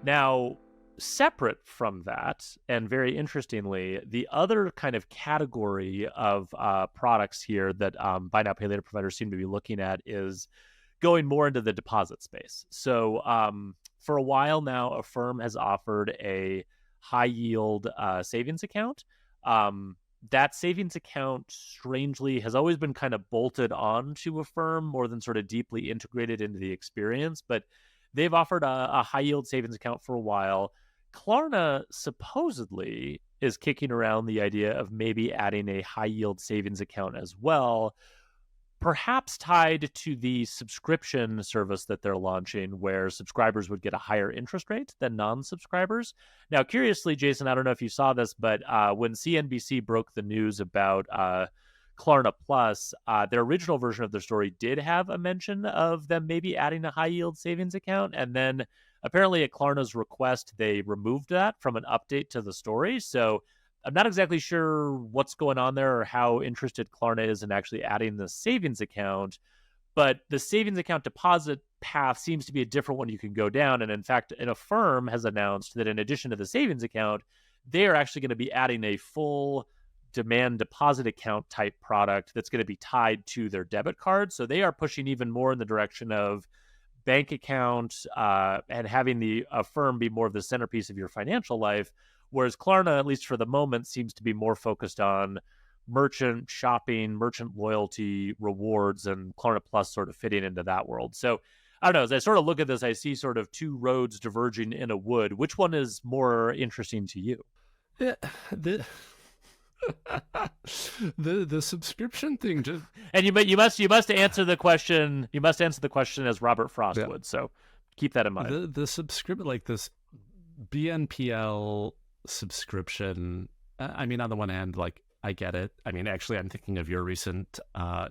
Now, separate from that, and very interestingly, the other kind of category of products here that buy now, pay later providers seem to be looking at is going more into the deposit space. So for a while now, Affirm has offered a high yield savings account. That savings account, strangely, has always been kind of bolted on to Affirm more than sort of deeply integrated into the experience. But they've offered a high yield savings account for a while. Klarna supposedly is kicking around the idea of maybe adding a high yield savings account as well, perhaps tied to the subscription service that they're launching, where subscribers would get a higher interest rate than non-subscribers. Now, curiously, Jason, I don't know if you saw this, but when CNBC broke the news about Klarna Plus, their original version of their story did have a mention of them maybe adding a high-yield savings account, and then apparently at Klarna's request, they removed that from an update to the story. So I'm not exactly sure what's going on there or how interested Klarna is in actually adding the savings account, but the savings account deposit path seems to be a different one you can go down. And in fact, Affirm has announced that in addition to the savings account, they are actually going to be adding a full demand deposit account type product that's going to be tied to their debit card. So they are pushing even more in the direction of bank account and having the Affirm be more of the centerpiece of your financial life. Whereas Klarna, at least for the moment, seems to be more focused on merchant shopping, merchant loyalty, rewards, and Klarna Plus sort of fitting into that world. So I don't know, as I sort of look at this, I see sort of two roads diverging in a wood. Which one is more interesting to you? Yeah, the subscription thing just... And you must answer the question. You must answer the question as Robert Frost would. So keep that in mind. The subscription, like this BNPL subscription, I mean, on the one hand, like, I get it. I mean, actually, I'm thinking of your recent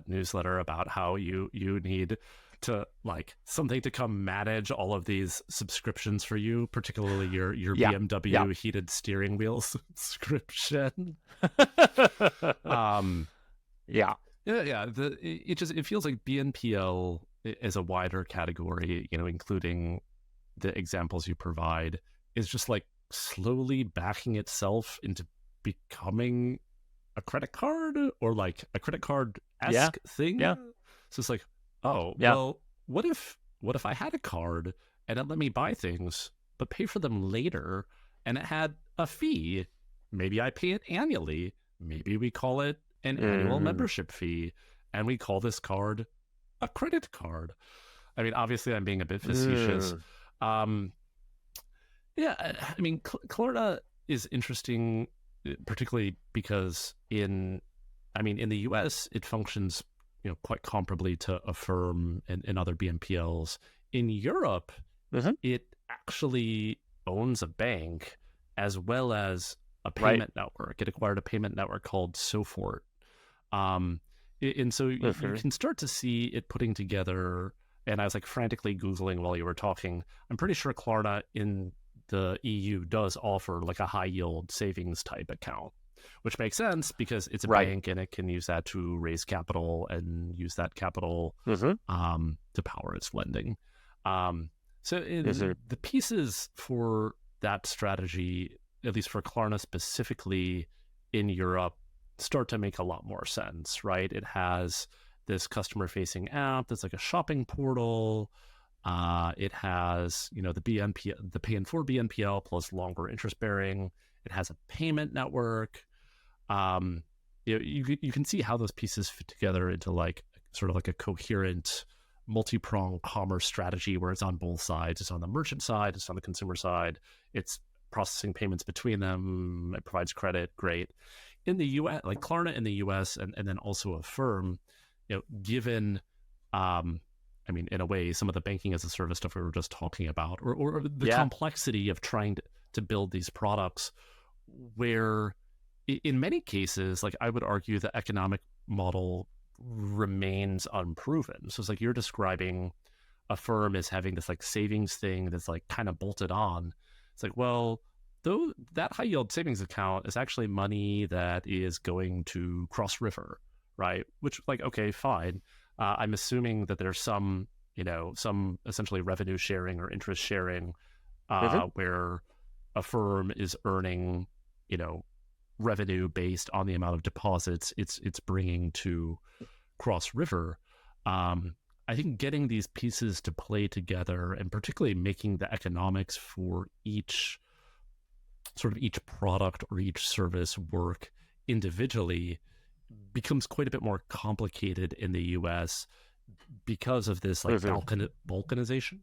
newsletter about how you need to, like, something to come manage all of these subscriptions for you, particularly your BMW heated steering wheel subscription. It feels like BNPL is a wider category, including the examples you provide, is just like slowly backing itself into becoming a credit card or like a credit card-esque thing. Yeah. So it's like, well, what if I had a card and it let me buy things but pay for them later, and it had a fee? Maybe I pay it annually. Maybe we call it an annual membership fee, and we call this card a credit card. I mean, obviously I'm being a bit facetious. I mean, Klarna is interesting, particularly because in the US, it functions, quite comparably to Affirm and other BNPLs. In Europe, it actually owns a bank as well as a payment network. It acquired a payment network called Sofort. And so you can start to see it putting together, and I was like frantically Googling while you were talking. I'm pretty sure Klarna in the EU does offer like a high yield savings type account, which makes sense because it's a bank and it can use that to raise capital and use that capital to power its lending. The pieces for that strategy, at least for Klarna specifically in Europe, start to make a lot more sense, right? It has this customer-facing app that's like a shopping portal. It has, the Pay in 4 BNPL plus longer interest bearing. It has a payment network. You can see how those pieces fit together into like sort of like a coherent multi-pronged commerce strategy where it's on both sides. It's on the merchant side, it's on the consumer side. It's processing payments between them. It provides credit. Great. In the US, like Klarna in the US and then also Affirm, given, in a way, some of the banking as a service stuff we were just talking about, or the complexity of trying to build these products where in many cases, like I would argue the economic model remains unproven. So it's like you're describing Affirm as having this like savings thing that's like kind of bolted on. It's like, well, though that high yield savings account is actually money that is going to cross river, right? Which like, okay, fine. I'm assuming that there's some essentially revenue sharing or interest sharing where Affirm is earning, revenue based on the amount of deposits it's bringing to Cross River. I think getting these pieces to play together, and particularly making the economics for each product or each service work individually, becomes quite a bit more complicated in the US because of this balkanization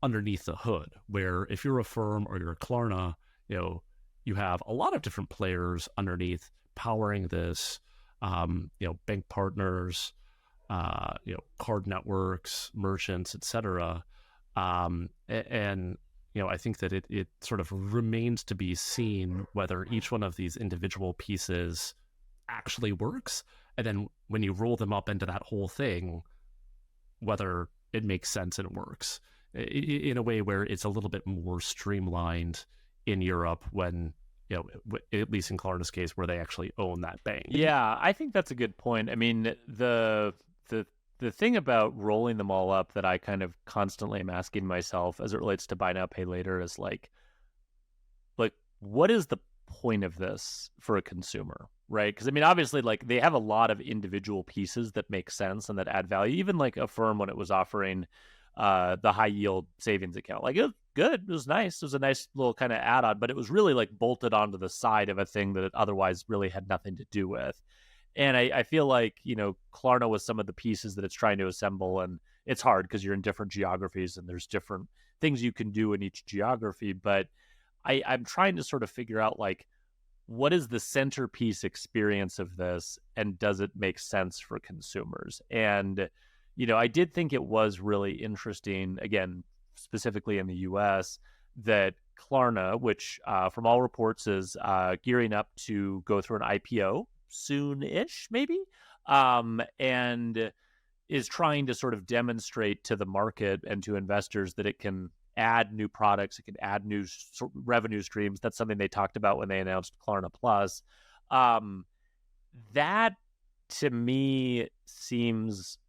underneath the hood, where if you're a Affirm or you're a Klarna, you have a lot of different players underneath powering this, bank partners, card networks, merchants, etc. And I think that it sort of remains to be seen whether each one of these individual pieces actually works, and then when you roll them up into that whole thing, whether it makes sense and works in a way where it's a little bit more streamlined in Europe, when at least in Klarna's case, where they actually own that bank. Yeah, I think that's a good point. I mean, the thing about rolling them all up that I kind of constantly am asking myself as it relates to buy now, pay later is like what is the point of this for a consumer, right? Because I mean, obviously, like they have a lot of individual pieces that make sense and that add value. Even like Affirm, when it was offering the high yield savings account, like it was good, it was nice, it was a nice little kind of add-on, but it was really like bolted onto the side of a thing that it otherwise really had nothing to do with. And I feel like, Klarna with some of the pieces that it's trying to assemble, and it's hard because you're in different geographies and there's different things you can do in each geography. But I'm trying to sort of figure out like, what is the centerpiece experience of this, and does it make sense for consumers? And, I did think it was really interesting, again, specifically in the US, that Klarna, which from all reports is gearing up to go through an IPO soon-ish, maybe, and is trying to sort of demonstrate to the market and to investors that it can add new products, it can add new revenue streams. That's something they talked about when they announced Klarna Plus. That, to me, seems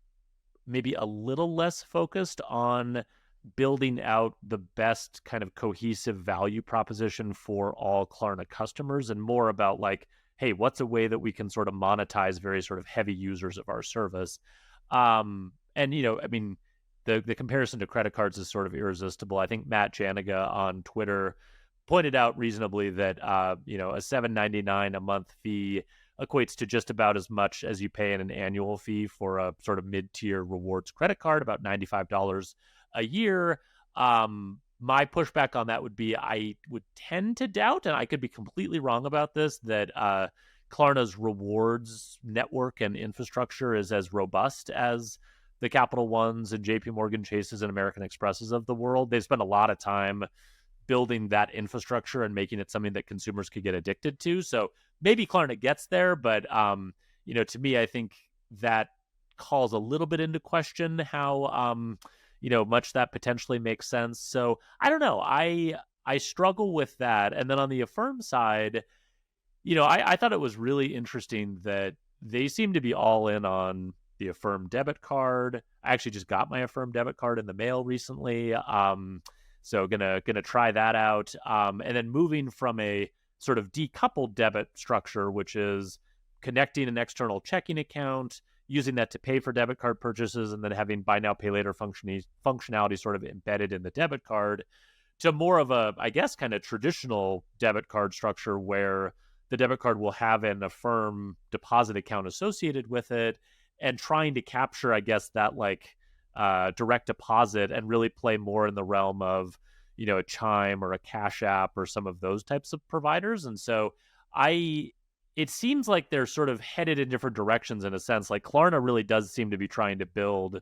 maybe a little less focused on building out the best kind of cohesive value proposition for all Klarna customers, and more about like, hey, what's a way that we can sort of monetize very sort of heavy users of our service? And, I mean, the comparison to credit cards is sort of irresistible. I think Matt Janiga on Twitter pointed out reasonably that, a $7.99 a month fee equates to just about as much as you pay in an annual fee for a sort of mid-tier rewards credit card, about $95 a year. My pushback on that would be, I would tend to doubt, and I could be completely wrong about this, that Klarna's rewards network and infrastructure is as robust as the Capital Ones and JP Morgan Chases and American Expresses of the world. They've spent a lot of time building that infrastructure and making it something that consumers could get addicted to. So maybe Klarna gets there, but to me, I think that calls a little bit into question how much that potentially makes sense. So I don't know. I struggle with that. And then on the Affirm side, I thought it was really interesting that they seem to be all in on the Affirm debit card. I actually just got my Affirm debit card in the mail recently. So gonna try that out. And then moving from a sort of decoupled debit structure, which is connecting an external checking account, using that to pay for debit card purchases, and then having buy now, pay later functionality sort of embedded in the debit card, to more of a, I guess, kind of traditional debit card structure where the debit card will have an Affirm deposit account associated with it, and trying to capture, I guess, that like direct deposit and really play more in the realm of, a Chime or a Cash App or some of those types of providers. And so it seems like they're sort of headed in different directions in a sense. Like Klarna really does seem to be trying to build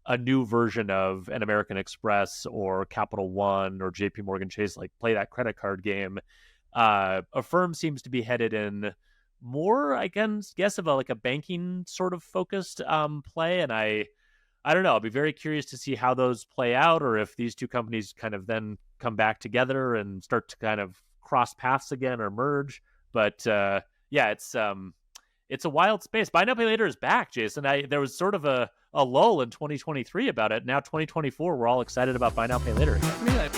a new version of an American Express or Capital One or JP Morgan Chase, like play that credit card game. Affirm seems to be headed in more, I guess, of a banking sort of focused play. And I don't know. I'll be very curious to see how those play out, or if these two companies kind of then come back together and start to kind of cross paths again or merge. But yeah, it's a wild space. Buy now, pay later is back, Jason. There was sort of a lull in 2023 about it. Now 2024, we're all excited about buy now, pay later again.